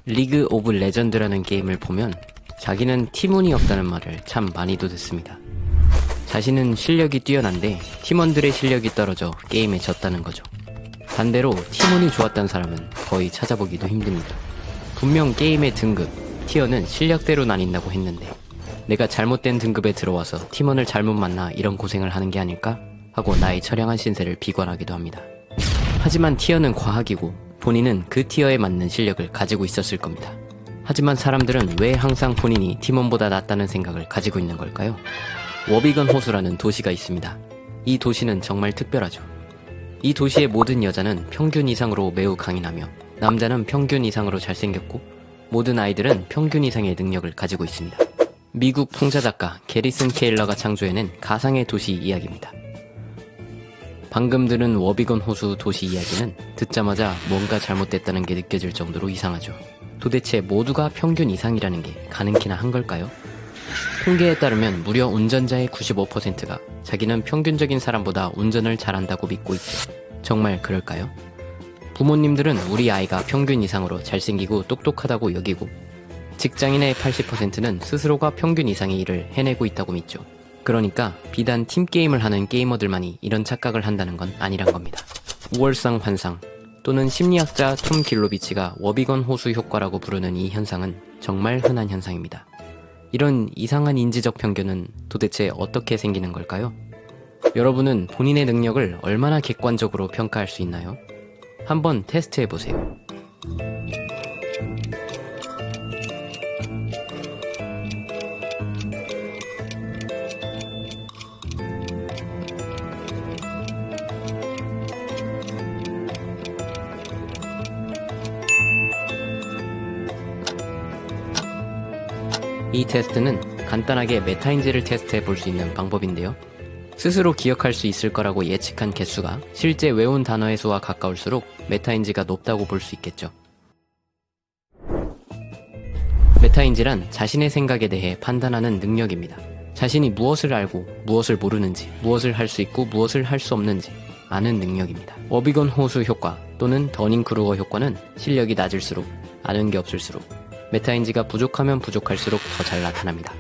리그 오브 레전드라는 게임을 보면 자기는 팀원이 없다는 말을 참 많이도 듣습니다. 자신은 실력이 뛰어난데 팀원들의 실력이 떨어져 게임에 졌다는 거죠. 반대로 팀원이 좋았던 사람은 거의 찾아보기도 힘듭니다. 분명 게임의 등급, 티어는 실력대로 나뉜다고 했는데 내가 잘못된 등급에 들어와서 팀원을 잘못 만나 이런 고생을 하는 게 아닐까? 하고 나의 처량한 신세를 비관하기도 합니다. 하지만 티어는 과학이고 본인은 그 티어에 맞는 실력을 가지고 있었을 겁니다. 하지만 사람들은 왜 항상 본인이 팀원보다 낫다는 생각을 가지고 있는 걸까요? 워비건 호수라는 도시가 있습니다. 이 도시는 정말 특별하죠. 이 도시의 모든 여자는 평균 이상으로 매우 강인하며 남자는 평균 이상으로 잘생겼고 모든 아이들은 평균 이상의 능력을 가지고 있습니다. 미국 풍자작가 게리슨 케일러가 창조해낸 가상의 도시 이야기입니다. 방금 들은 워비건 호수 도시 이야기는 듣자마자 뭔가 잘못됐다는 게 느껴질 정도로 이상하죠. 도대체 모두가 평균 이상이라는 게 가능키나 한 걸까요? 통계에 따르면 무려 운전자의 95%가 자기는 평균적인 사람보다 운전을 잘한다고 믿고 있죠. 정말 그럴까요? 부모님들은 우리 아이가 평균 이상으로 잘생기고 똑똑하다고 여기고 직장인의 80%는 스스로가 평균 이상의 일을 해내고 있다고 믿죠. 그러니까 비단 팀게임을 하는 게이머들만이 이런 착각을 한다는 건 아니란 겁니다. 우월상 환상 또는 심리학자 톰 길로비치가 워비건 호수 효과라고 부르는 이 현상은 정말 흔한 현상입니다. 이런 이상한 인지적 편견은 도대체 어떻게 생기는 걸까요? 여러분은 본인의 능력을 얼마나 객관적으로 평가할 수 있나요? 한번 테스트해보세요. 이 테스트는 간단하게 메타인지를 테스트해 볼 수 있는 방법인데요. 스스로 기억할 수 있을 거라고 예측한 개수가 실제 외운 단어의 수와 가까울수록 메타인지가 높다고 볼 수 있겠죠. 메타인지란 자신의 생각에 대해 판단하는 능력입니다. 자신이 무엇을 알고 무엇을 모르는지, 무엇을 할 수 있고 무엇을 할 수 없는지 아는 능력입니다. 워비건 호수 효과 또는 더닝크루거 효과는 실력이 낮을수록 아는 게 없을수록 메타인지가 부족하면 부족할수록 더 잘 나타납니다.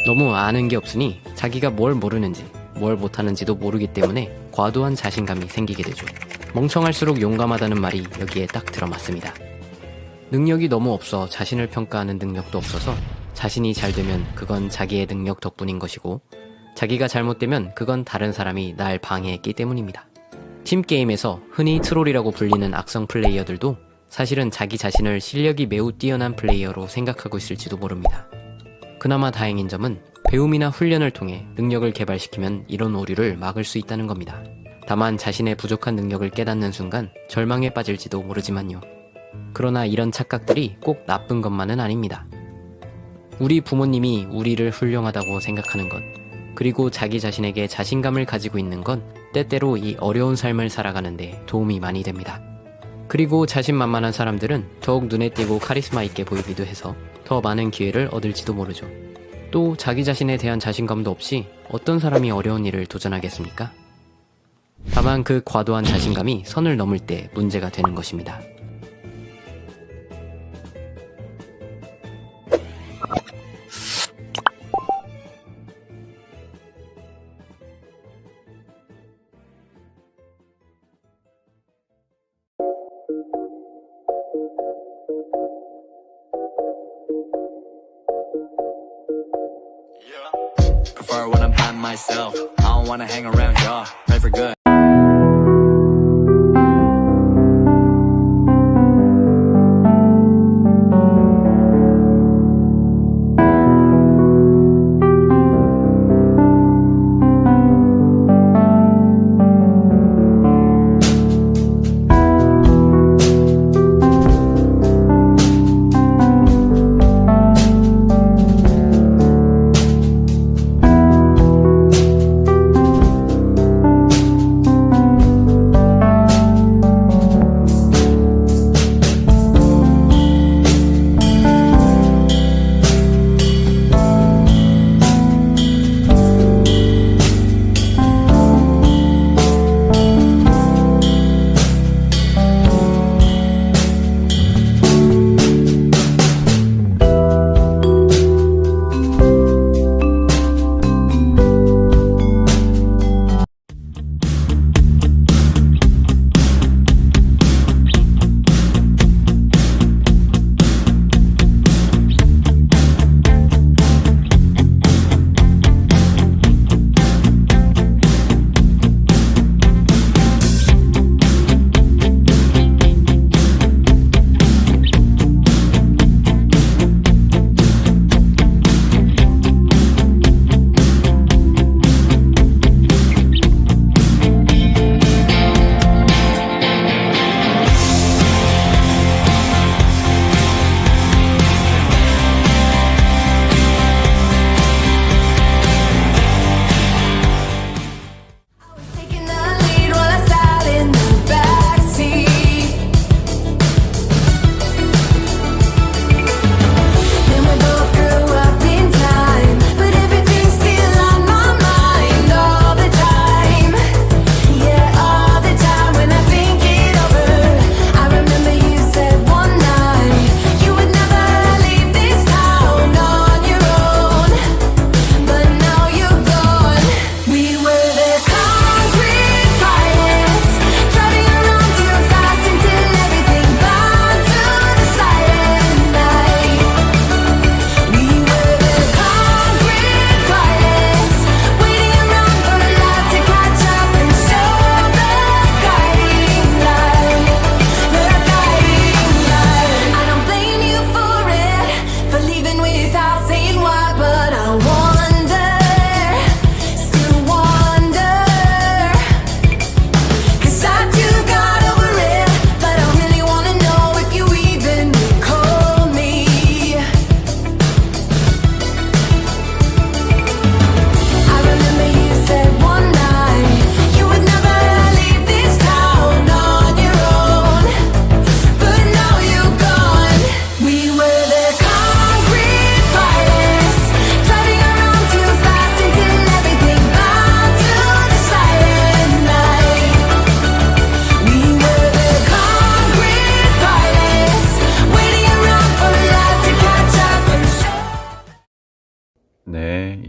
너무 아는 게 없으니 자기가 뭘 모르는지 뭘 못하는지도 모르기 때문에 과도한 자신감이 생기게 되죠. 멍청할수록 용감하다는 말이 여기에 딱 들어맞습니다. 능력이 너무 없어 자신을 평가하는 능력도 없어서 자신이 잘 되면 그건 자기의 능력 덕분인 것이고 자기가 잘못되면 그건 다른 사람이 날 방해했기 때문입니다. 팀게임에서 흔히 트롤이라고 불리는 악성 플레이어들도 사실은 자기 자신을 실력이 매우 뛰어난 플레이어로 생각하고 있을지도 모릅니다. 그나마 다행인 점은 배움이나 훈련을 통해 능력을 개발시키면 이런 오류를 막을 수 있다는 겁니다. 다만 자신의 부족한 능력을 깨닫는 순간 절망에 빠질지도 모르지만요. 그러나 이런 착각들이 꼭 나쁜 것만은 아닙니다. 우리 부모님이 우리를 훌륭하다고 생각하는 것, 그리고 자기 자신에게 자신감을 가지고 있는 건 때때로 이 어려운 삶을 살아가는데 도움이 많이 됩니다. 그리고 자신만만한 사람들은 더욱 눈에 띄고 카리스마 있게 보이기도 해서 더 많은 기회를 얻을지도 모르죠. 또 자기 자신에 대한 자신감도 없이 어떤 사람이 어려운 일을 도전하겠습니까? 다만 그 과도한 자신감이 선을 넘을 때 문제가 되는 것입니다. Prefer when I'm by myself. I don't wanna hang around y'all. Pray for good.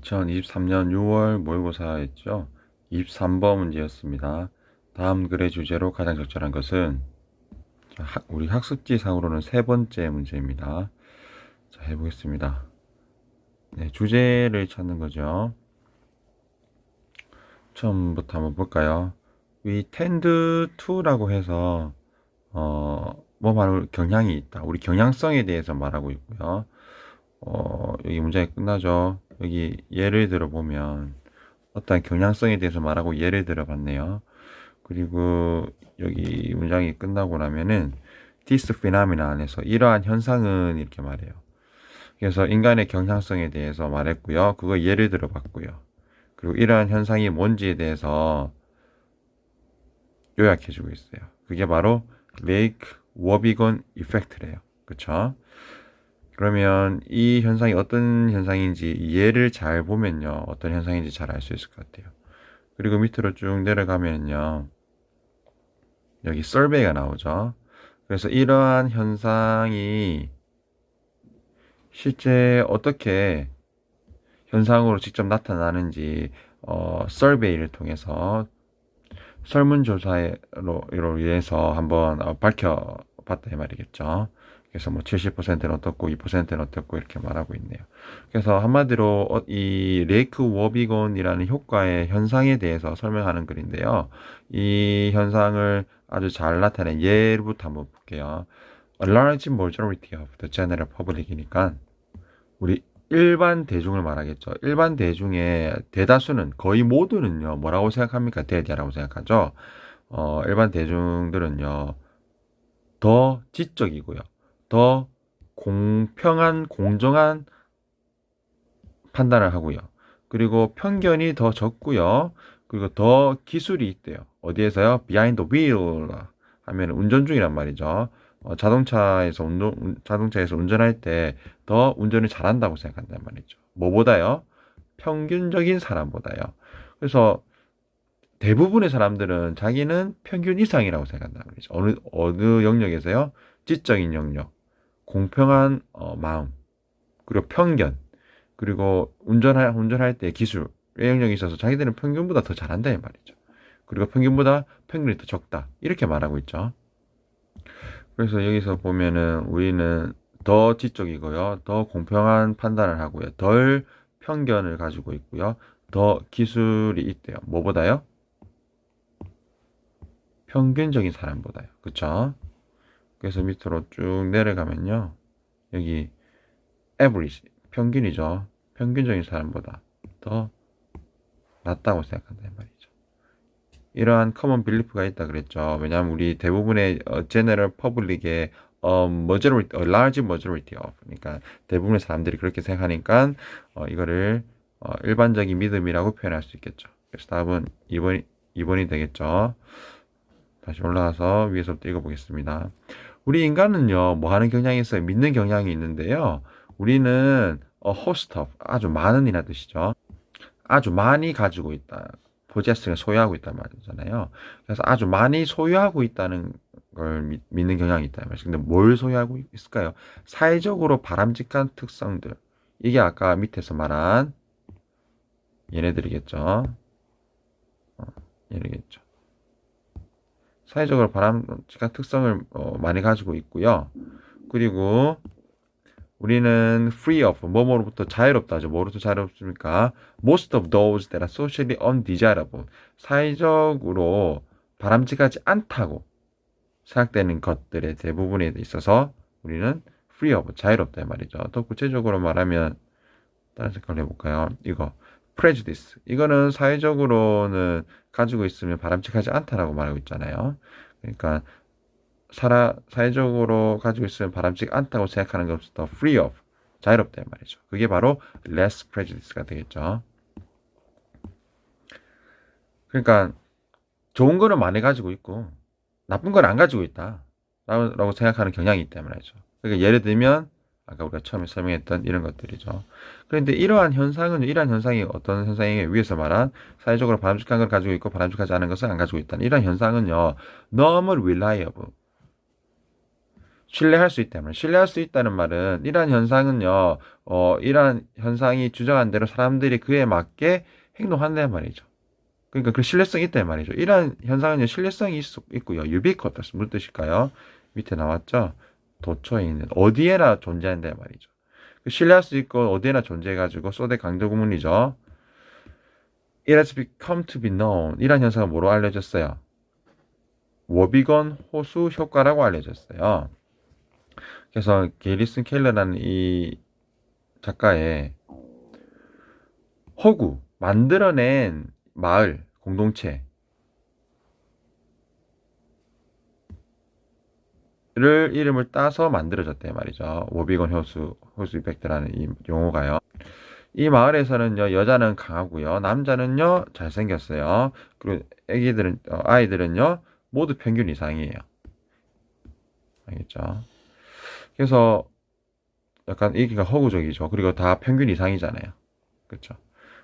2023년 6월 모의고사였죠. 23번 문제였습니다. 다음 글의 주제로 가장 적절한 것은 우리 학습지상으로는 세 번째 문제입니다. 자, 해보겠습니다. 네, 주제를 찾는 거죠. 처음부터 한번 볼까요? We tend to라고 해서 뭐 말로 경향이 있다. 우리 경향성에 대해서 말하고 있고요. 여기 문장이 끝나죠. 여기 예를 들어 보면 어떤 경향성에 대해서 말하고 예를 들어 봤네요. 그리고 여기 문장이 끝나고 나면은 this phenomena 안에서 이러한 현상은 이렇게 말해요. 그래서 인간의 경향성에 대해서 말했고요. 그거 예를 들어 봤고요. 그리고 이러한 현상이 뭔지에 대해서 요약해 주고 있어요. 그게 바로 레이크 워비건 이펙트래요. 그쵸? 그러면 이 현상이 어떤 현상인지 예를 잘 보면요. 어떤 현상인지 잘 알 수 있을 것 같아요. 그리고 밑으로 쭉 내려가면요. 여기 survey가 나오죠. 그래서 이러한 현상이 실제 어떻게 현상으로 직접 나타나는지 survey를 통해서 설문조사로 인해서 한번 밝혀봤다 이 말이겠죠. 그래서 뭐 70%는 어떻고 2%는 어떻고 이렇게 말하고 있네요. 그래서 한마디로 이 레이크 워비건이라는 효과의 현상에 대해서 설명하는 글인데요. 이 현상을 아주 잘 나타낸 예부터 한번 볼게요. A large majority of the general public이니까 우리 일반 대중을 말하겠죠. 일반 대중의 대다수는 거의 모두는요. 뭐라고 생각합니까? 대디라고 생각하죠. 일반 대중들은요. 더 지적이고요. 더 공평한 공정한 판단을 하고요. 그리고 편견이 더 적고요. 그리고 더 기술이 있대요. 어디에서요? behind the wheel 하면 운전 중이란 말이죠. 자동차에서 운전할 때 더 운전을 잘한다고 생각한단 말이죠. 뭐보다요? 평균적인 사람보다요. 그래서 대부분의 사람들은 자기는 평균 이상이라고 생각한단 말이죠. 어느 영역에서요? 지적인 영역, 공평한 마음, 그리고 편견, 그리고 운전할 때 기술의 영역에 있어서 자기들은 평균보다 더 잘한다 이 말이죠. 그리고 평균이 더 적다 이렇게 말하고 있죠. 그래서 여기서 보면은 우리는 더 지적이고요, 더 공평한 판단을 하고요, 덜 편견을 가지고 있고요, 더 기술이 있대요. 뭐보다요? 평균적인 사람보다요. 그쵸? 그래서 밑으로 쭉 내려가면요. 여기 average, 평균이죠. 평균적인 사람보다 더 낫다고 생각한다는 말이죠. 이러한 common belief가 있다 그랬죠. 왜냐하면 우리 대부분의 general public의 a large majority of, 그러니까 대부분의 사람들이 그렇게 생각하니까 이거를 일반적인 믿음이라고 표현할 수 있겠죠. 그래서 답은 2번이 되겠죠. 다시 올라가서 위에서부터 읽어보겠습니다. 우리 인간은요, 뭐 하는 경향이 있어요? 믿는 경향이 있는데요. 우리는 host of, 아주 많은 이라는 뜻이죠. 아주 많이 가지고 있다. possess를 소유하고 있다는 말이잖아요. 그래서 아주 많이 소유하고 있다는 걸 믿는 경향이 있다는 말이죠. 근데 뭘 소유하고 있을까요? 사회적으로 바람직한 특성들. 이게 아까 밑에서 말한 얘네들이겠죠. 얘네겠죠. 사회적으로 바람직한 특성을 많이 가지고 있고요. 그리고 우리는 free of, 뭐뭐로부터 자유롭다죠. 뭐로부터 자유롭습니까? Most of those that are socially undesirable, 사회적으로 바람직하지 않다고 생각되는 것들의 대부분에 있어서 우리는 free of, 자유롭다 말이죠. 더 구체적으로 말하면 다른 색깔로 해볼까요? 이거 prejudice, 이거는 사회적으로는 가지고 있으면 바람직하지 않다라고 말하고 있잖아요. 그러니까 사회적으로 가지고 있으면 바람직하지 않다고 생각하는 것부터 free of, 자유롭다 말이죠. 그게 바로 less prejudice가 되겠죠. 그러니까 좋은 거는 많이 가지고 있고 나쁜 건 안 가지고 있다 라고 생각하는 경향이 있다 말이죠. 그러니까 예를 들면 아까 우리가 처음에 설명했던 이런 것들이죠. 그런데 이러한 현상이 어떤 현상이에요? 위에서 말한 사회적으로 바람직한 걸 가지고 있고 바람직하지 않은 것을 안 가지고 있다는 이런 현상은요, 너무 reliable, 신뢰할 수 있다는 말. 신뢰할 수 있다는 말은 이러한 현상은요, 이러한 현상이 주장한 대로 사람들이 그에 맞게 행동한다는 말이죠. 그러니까 그 신뢰성이 있다는 말이죠. 이러한 현상은요, 신뢰성이 있고요. 유비쿼터스 무슨 뜻일까요? 밑에 나왔죠? 도처에 있는 어디에나 존재한다는 말이죠. 그 신뢰할 수 있고 어디에나 존재해가지고 소대 강조 구문이죠. It has become to be known. 이러한 현상은 뭐로 알려졌어요? 워비건 호수 효과라고 알려졌어요. 그래서 게리슨 켈러라는 이 작가의 허구, 만들어낸 마을, 공동체를 이름을 따서 만들어졌대 말이죠. 워비건 호수 이펙트라는 이 용어가요. 이 마을에서는요, 여자는 강하고요, 남자는요, 잘생겼어요. 그리고 아이들은요, 모두 평균 이상이에요. 알겠죠? 그래서 약간 이기가 허구적이죠. 그리고 다 평균 이상이잖아요. 그렇죠?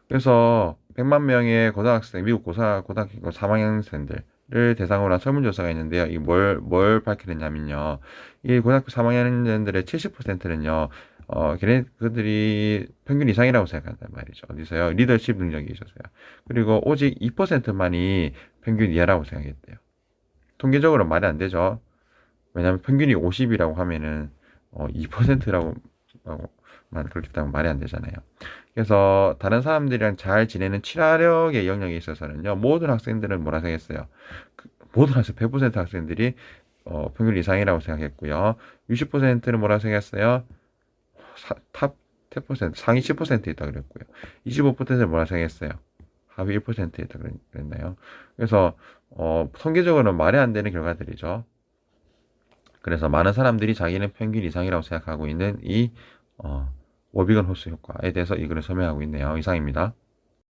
그래서 100만 명의 고등학생, 미국 고등학교 3학년생들을 대상으로 한 설문조사가 있는데요. 이 뭘 밝혀냈냐면요. 이 고등학교 3학년생들의 70%는요, 그들이 평균 이상이라고 생각한단 말이죠. 어디서요? 리더십 능력이 있어서요. 그리고 오직 2%만이 평균 이하라고 생각했대요. 통계적으로 말이 안 되죠. 왜냐하면 평균이 50이라고 하면은 2%라고만 그렇게 따면 말이 안 되잖아요. 그래서 다른 사람들이랑 잘 지내는 친화력의 영역에 있어서는요, 모든 학생들은 뭐라 생각했어요? 모든 학생 100% 학생들이 평균 이상이라고 생각했고요. 60%는 뭐라 생각했어요? 탑 10%, 상위 10% 있다 그랬고요. 25%는 뭐라 생각했어요? 하위 1% 있다 그랬나요? 그래서 통계적으로는 말이 안 되는 결과들이죠. 그래서 많은 사람들이 자기는 평균 이상이라고 생각하고 있는 이 워비건 호수 효과에 대해서 이 글을 설명하고 있네요. 이상입니다.